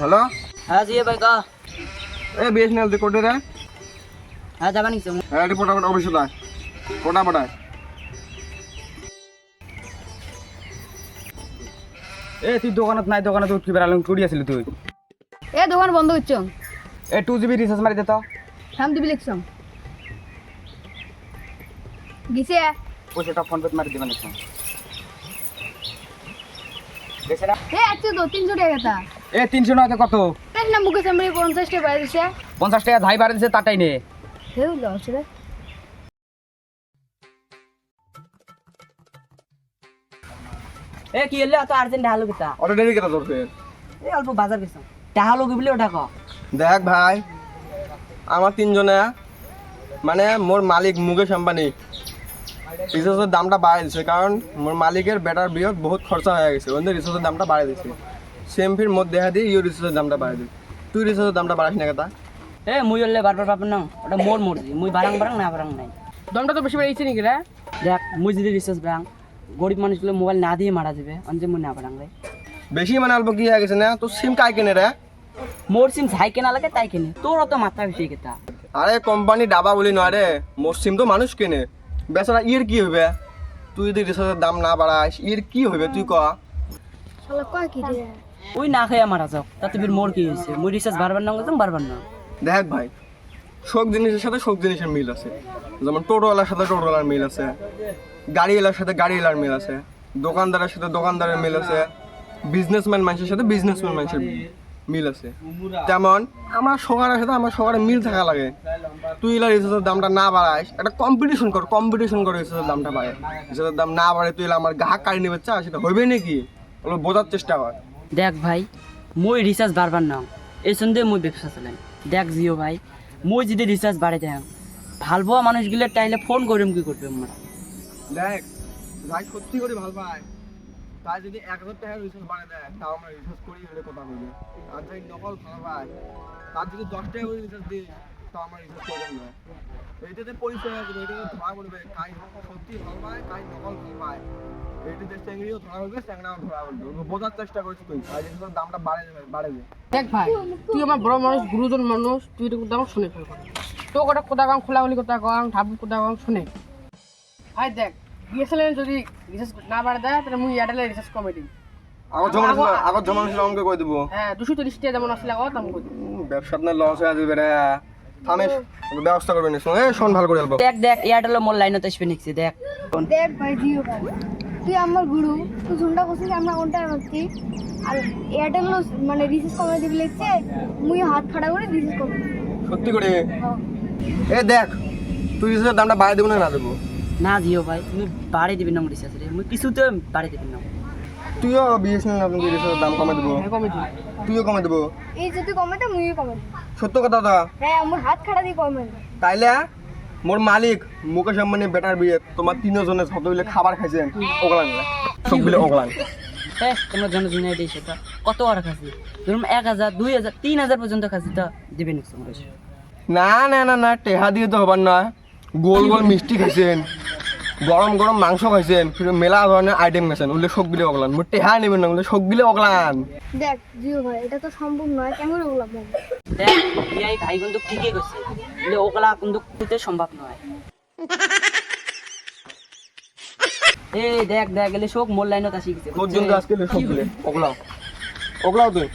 Hello হ্যাঁ জি ভাই কা এ বিএসএনএল তে কোটে রে হ্যাঁ যাবা নিছো হ্যাঁ রিপোর্ট আউট অফিসে দা কোটা বড়ায় এ তুই দোকানত নাই দোকানত উঠকি বেরালং কুড়ি আছিল তুই এ দোকান বন্ধ করছ এ 2 GB রিচার্জ মারি দে তো সাম দিবি লিখছ গিছে পয়সাটা ফোন পে মারি দিবেন এখন গেছে না এ আচ্ছা 300 টাকা তা এ 300 টাকা কত দেখ না মুকে সামনে 50 টাকা বাইরে দিছে 50 টাকা ধাই বাড়ে দিছে তাটাই নে হেউ লস রে এ কি হলো এত আর্জেন্ট ঢালো কিতা অটো দেরি কেটা তোর ফের এই অল্প বাজার গেছো ঢালো কি বলে ওটা ক দেখ ভাই আমার তিনজনে মানে মোর মালিক মুকেশ আম্বানি রিচার্জের দামটা বাড়াই দিছে কারণ মোর মালিকের বেটার বিয়ত বহুত খরচা হয়ে গেছে ওদের রিচার্জের দামটা বাড়াই দিছে সেম ফির মধ্যে দেখা দিয়ে ইউ রিচার্জের দামটা বাড়াই দিই তুই রিচার্জের দামটা বাড়াস না কথা এ মুই হলে বারবার পাবেন না ওটা মোর মর্জি মুই বারাং বারাং না বারাং নাই দামটা তো বেশি বেড়েছে নাকি রে দেখ মুই যদি রিচার্জ বারাং গরিব মানুষগুলো মোবাইল না দিয়ে মারা যাবে অঞ্জে মুই না বারাং রে বেশি মানে অল্প কি হয়ে গেছে না তোর সিম কাই কেনে রে মোর সিম যাই কেনা লাগে তাই কেনে তোর অত মাথা বেশি কেতা আরে কোম্পানি ডাবা বলি নয় রে মোর সিম তো মানুষ কেনে বেচারা ইয়ের কি হবে তুই যদি রিচার্জের দাম না বাড়াইস ইয়ের কি হবে তুই ক শালা কয় কি রে ওই না খাইয়া মারা যাও তাতে ফির মোর কি হয়েছে মুই রিচার্জ বারবার না গেতাম বারবার না দেখ ভাই সব জিনিসের সাথে সব জিনিসের মিল আছে যেমন টোটোওয়ালার সাথে টোটোওয়ালার মিল আছে গাড়িওয়ালার সাথে গাড়িওয়ালার মিল আছে দোকানদারের সাথে দোকানদারের মিল আছে বিজনেসম্যান মানুষের সাথে বিজনেসম্যান মানুষের মিল আছে তেমন আমার সকারের সাথে আমার সকারে মিল থাকা লাগে তুই এলা রিচার্জের দামটা না বাড়াইস একটা কম্পিটিশন কর রিচার্জের দামটা বাড়ে রিচার্জের দাম না বাড়ে তুই এলা আমার গ্রাহক কাড়ি নেবে চা সেটা হবে নাকি ওগুলো বোঝার চেষ্টা কর দেখ ভাই মুই রিচার্জ বারবার নাও এই সন্দেহ মুই ব্যবসা চালাই দেখ জিও ভাই মুই যদি রিচার্জ বাড়াই দেয় ভালবোয়া মানুষগুলো টাইলে ফোন করিম কি করবে আমরা দেখ ভাই সত্যি করে ভালো পায় তাই যদি 1000 টাকা রিচার্জ বাড়ায় দেয় তাও আমরা রিচার্জ করি হলে কথা বলবে আর যদি নকল ভালো পায় তার যদি 10 টাকা করে রিচার্জ দিই তাও আমরা রিচার্জ করব না এইটাতে পরিচয় আছে এইটাতে ধরা পড়বে কাই সত্যি ভালো পায় কাই নকল ভালো পায় এইটাতে চেংড়িও ধরা পড়বে চেংড়াও ধরা পড়বে বোঝার চেষ্টা করিস তুই আর রিচার্জের দামটা বাড়ে যাবে দেখ ভাই তুই আমার বড় মানুষ গুরুজন মানুষ তুই এটা কথা শুনে ফেল তো কটা কথা কম খোলাখুলি কথা কম ঠাপ কথা কম শুনে ভাই দেখ বিএসএনএল যদি রিচার্জ না বাড়ে দেয় তাহলে মুই এয়ারটেলে রিচার্জ কমে দিই আগত জমা ছিল অঙ্কে কই দেব হ্যাঁ 230 টাকা যেমন আসলে আগত আমি কই দিই ব্যবসাত না লস হয়ে যাবে রে থামেস ব্যবস্থা করবে না শোন ভালো করে বলবো দেখ দেখ এয়ারটেল মোর লাইনতে আসবে নিছি দেখ দেখ ভাই জিও ভাই তুই আমার গুরু তুই ঝুন্ডা করছিস আমরা কোনটা ভাবছি আর এয়ারটেল মানে রিচার্জ কমে দিবি লিখছে মুই হাত খাড়া করে রিচার্জ করবো সত্যি করে এ দেখ তুই রিচার্জের দামটা বাড়াই দেবো না দেবো না জিও ভাই তুমি বাড়ি দিবি না রিচার্জ রে মুই কিছুতে বাড়ি দিবি না তুইও বিএসএনএল আপনি রিচার্জের দাম কমে দেবো কমে দিই তুইও কমে দেবো এই যদি কমে তো মুইও কমে দিবো। সত্য কথা তো হ্যাঁ আমার হাত খাড়া দিয়ে কমে না। তাইলে মোর মালিক মুকেশ আম্বানি বেটার বিয়ে তোমার তিনজনে যত বিলে খাবার খাইছেন ওগলান সব বিলে ওগলান তোমরা জন্য জন্য এটাই সেটা কত আর খাসি ধরুন 1000 2000 3000 পর্যন্ত খাসি তা দিবে না তোমরা না না না না টেহা দিয়ে তো হবার নয় গোল গোল মিষ্টি খাইছেন গরম গরম মাংস খাইছেন ফির মেলা ধরনের আইটেম খাইছেন ওগুলো সবগুলো ওগলান মোর টেহা নেবেন না ওগুলো সবগুলো ওগলান দেখ জিও ভাই এটা তো সম্ভব নয় কেমন ওগুলো বল দেখ এই ভাই কিন্তু ঠিকই কইছে কিন্তু ওকলা কিন্তু করতে সম্ভব নয় এই দেখ দেখ গেলে শোক মোর লাইনত আসি গেছে তোর জন্য আজকে সবগুলো ওগলাও ওগলাও তুই